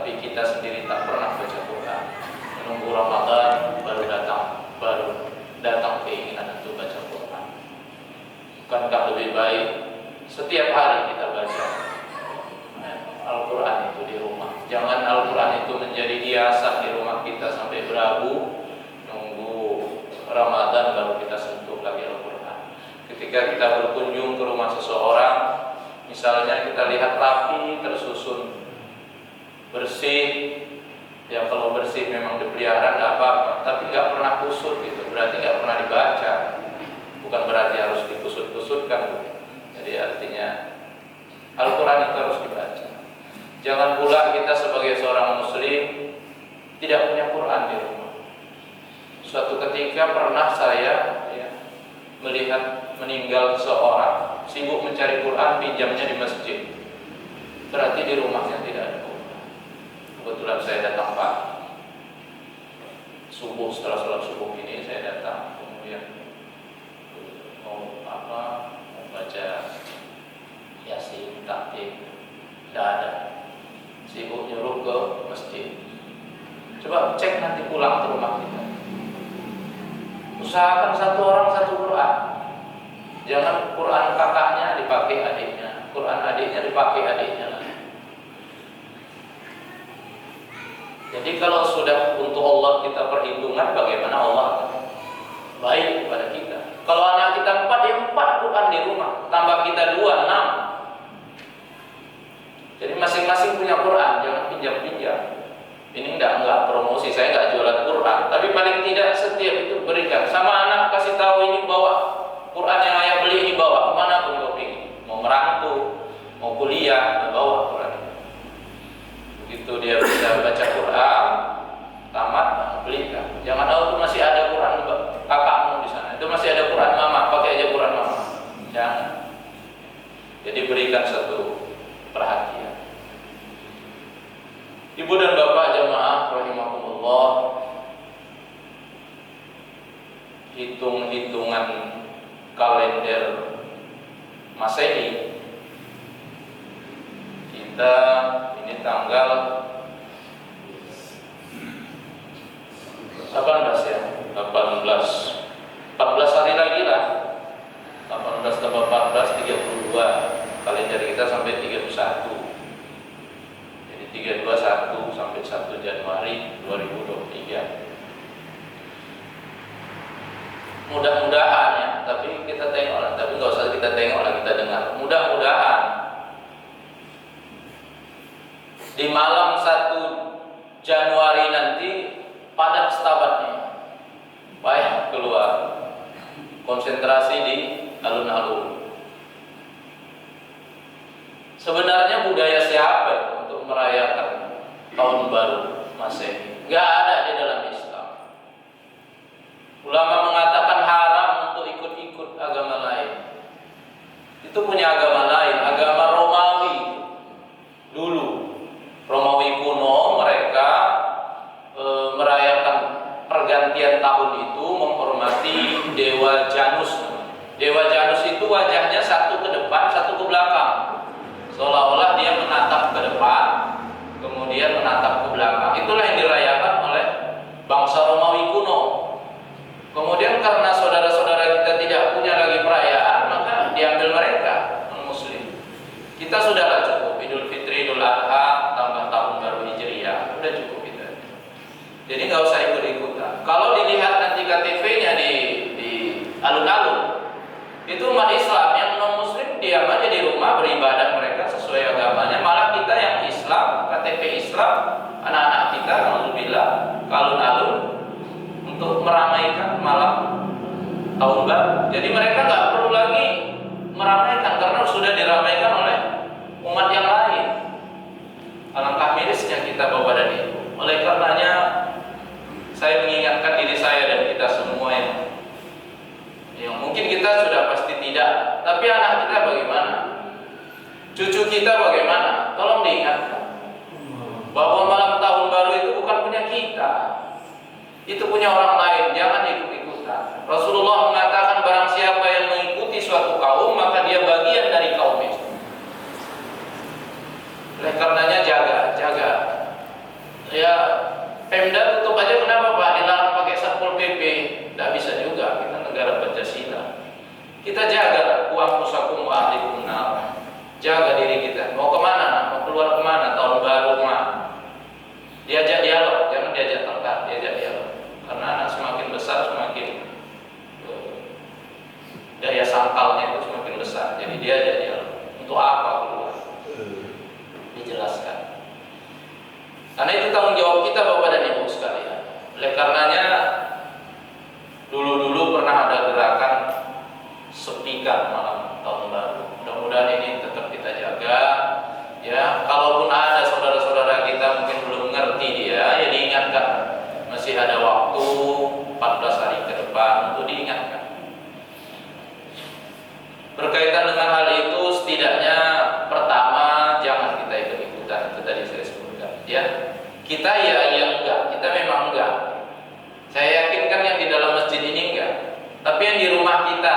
tapi kita sendiri tak pernah baca Quran. Menunggu Ramadan baru datang keinginan untuk baca Quran. Bukankah lebih baik setiap hari kita baca Al-Quran itu di rumah? Jangan Al-Quran itu menjadi hiasan di rumah kita sampai berabu, nunggu Ramadan baru kita sentuh lagi Al-Quran. Ketika kita berkunjung ke rumah seseorang, misalnya kita lihat rapi, tersusun, bersih, ya kalau bersih memang dipelihara nggak apa-apa, tapi nggak pernah kusut gitu, berarti nggak pernah dibaca. Bukan berarti harus dikusut-kusutkan. Jadi artinya Al-Quran itu harus dibaca. Jangan pula kita sebagai seorang muslim tidak punya Quran di rumah. Suatu ketika pernah saya melihat meninggal seseorang, sibuk mencari Quran, pinjamnya di masjid. Berarti di rumahnya tidak ada Quran. Kebetulan saya datang pagi, subuh, setelah sholat subuh ini saya datang, kemudian mau baca Yasin, taktik, tidak ada. Sibuk nyuruh ke masjid. Coba cek nanti pulang ke rumah kita. Usahakan satu orang satu Quran. Jangan Quran kakaknya dipakai adiknya, Quran adiknya dipakai adiknya. Jadi kalau sudah untuk Allah kita perhitungan, bagaimana Allah akan baik kepada kita. Kalau anak kita 4, ya 4 Quran di rumah, tambah kita 2, 6. Jadi masing-masing punya Quran, jangan pinjam-pinjam. Ini enggak promosi, saya enggak jualan Quran, tapi paling tidak setiap itu berikan. Sama anak kasih tahu, ini bawa Quran yang ayah beli, ini bawa kemana pun kau pergi. Mau merantau, mau kuliah, bawa Quran. Begitu dia bisa baca Quran, tamat, belikan. Jangan tahu itu masih ada Quran kakakmu di sana, itu masih ada Quran mama, pakai aja Quran mama. Jangan. Jadi berikan satu perhatian. Ibu dan bapak jamaah rahimakumullah, hitung-hitungan kalender Masehi kita ini tanggal 18 ya, 14 hari lagi lah, 18 tambah 14 32, kalender kita sampai 31. Jadi 321 sampai 1 Januari 2023. Mudah-mudahan ya, tapi kita tengok lah, tapi nggak usah kita tengok lah, kita dengar. Mudah-mudahan di malam 1 Januari nanti padat stabatnya, banyak keluar, konsentrasi di alun-alun. Sebenarnya budaya siapa itu untuk merayakan tahun baru Masehi? Nggak ada di dalam Islam. Ulama mengatakan haram untuk ikut-ikut agama lain. Itu punya agama lain, agama Romawi dulu. Romawi kuno mereka merayakan pergantian tahun itu menghormati Dewa Janus. Dewa Janus itu wajahnya satu ke depan, satu ke belakang, seolah-olah dia menatap ke depan, kemudian menatap ke belakang. Itulah yang dirayakan oleh bangsa Romawi kuno. Kemudian karena saudara-saudara kita tidak punya lagi perayaan, maka diambil mereka, non-muslim. Kita sudahlah cukup Idul Fitri, Idul Adha, tambah tahun baru Hijriah, udah cukup kita. Jadi nggak usah ikut-ikutan. Kalau dilihat nanti KTP-nya di alun-alun, itu umat Islam yang non-muslim diam aja di rumah beribadah mereka sesuai agamanya. Malah kita yang Islam, KTP Islam, anak-anak kita alhamdulillah ke alun-alun untuk meramaikan malam tahun baru. Jadi mereka nggak perlu lagi meramaikan karena sudah diramaikan oleh umat yang lain. Alangkah mirisnya kita bawa badan itu. Oleh karenanya saya mengingatkan diri saya dan kita semua yang mungkin kita sudah pasti tidak, tapi anak kita bagaimana? Cucu kita bagaimana? Tolong diingatkan bahwa malam tahun baru itu bukan punya kita, itu punya orang lain. Jangan ikut-ikutan. Rasulullah mengatakan barang siapa yang mengikuti suatu kaum maka dia bagian dari kaum itu. Oleh karenanya jaga Pemda tutup aja, kenapa Pak? Dilarang pakai Satpol PP. Tidak bisa juga, kita negara Pancasila. Kita jaga uang pusakum wa ahlikum nar. Jaga diri kita. Mau kemana nak? Mau keluar kemana? Tahun baru mah. Diajak dialog, jangan diajak tengkar, diajak dialog. Karena anak semakin besar semakin daya sangkalnya itu semakin besar. Jadi diajak dialog. Untuk apa keluar? Dijelaskan. Karena itu tanggung jawab kita Bapak dan Ibu sekalian. Oleh karenanya dulu pernah ada gerakan sepikan malam tahun baru. Mudah-mudahan ini tetap kita jaga. Ya, kalaupun ada saudara-saudara kita mungkin belum ngerti dia, ya diingatkan. Masih ada waktu 14 hari ke depan untuk diingatkan. Berkaitan dengan hal itu, setidaknya pertama jangan kita ikut-ikutan, itu tadi saya sebutkan. Ya, kita ya enggak, kita memang enggak. Saya yakin kan yang di dalam masjid ini enggak, tapi yang di rumah kita,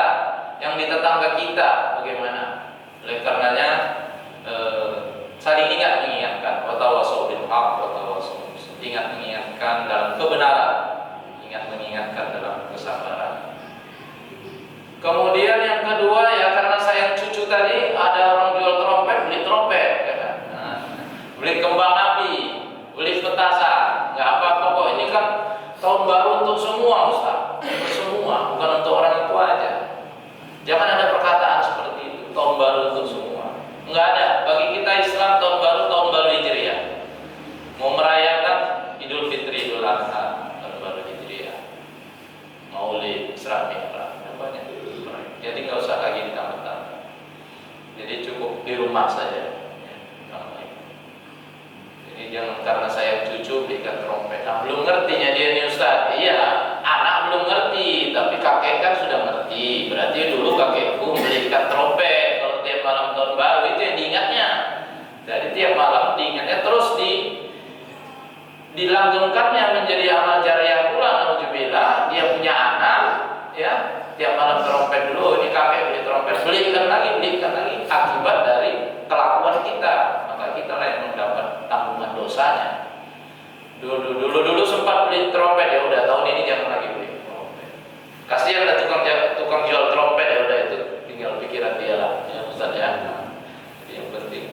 yang di tetangga kita, bagaimana? Oleh karenanya saling ingat mengingatkan, watawasau bil haq, watawasau bis sabr. Ingat mengingatkan dalam kebenaran, ingat mengingatkan dalam kesabaran. Kemudian yang kedua ya, karena sayang cucu tadi, ada orang jual trompet, beli trompet, ya kan? Beli kembang api, beli petasan, nggak apa-apa kok. Ini kan tahun baru untuk semua Ustaz, untuk semua, bukan untuk orang itu aja. Jangan ada perkataan seperti itu, tahun baru untuk semua. Nggak ada. Bagi kita Islam tahun baru Hijriah. Mau merayakan Idul Fitri, Idul Adha, tahun baru Hijriah. Maulid, Isra Mi'raj, banyak. Jadi nggak usah lagi ditambah-tambah. Jadi cukup di rumah saja. Jadi jangan karena saya cucu belikan trompet. Nah, belum ngertinya dia nih Ustaz. Iya, anak belum ngerti, tapi kakek kan sudah ngerti. Berarti dulu kakekku belikan trompet. Kalau tiap malam tahun baru itu yang diingatnya. Jadi tiap malam diingatnya, terus dilanggengkannya menjadi amal jariah pula. Alhamdulillah, dia punya anak, ya. Tiap malam trompet dulu, ini kakek beli trompet, belikan lagi, akibat dari kelakuan kita, maka kita lah yang mendapat tanggungan dosanya. Dulu sempat beli trompet, ya udah tahun ini jangan lagi beli trompet. Kasihan lah tukang jual trompet.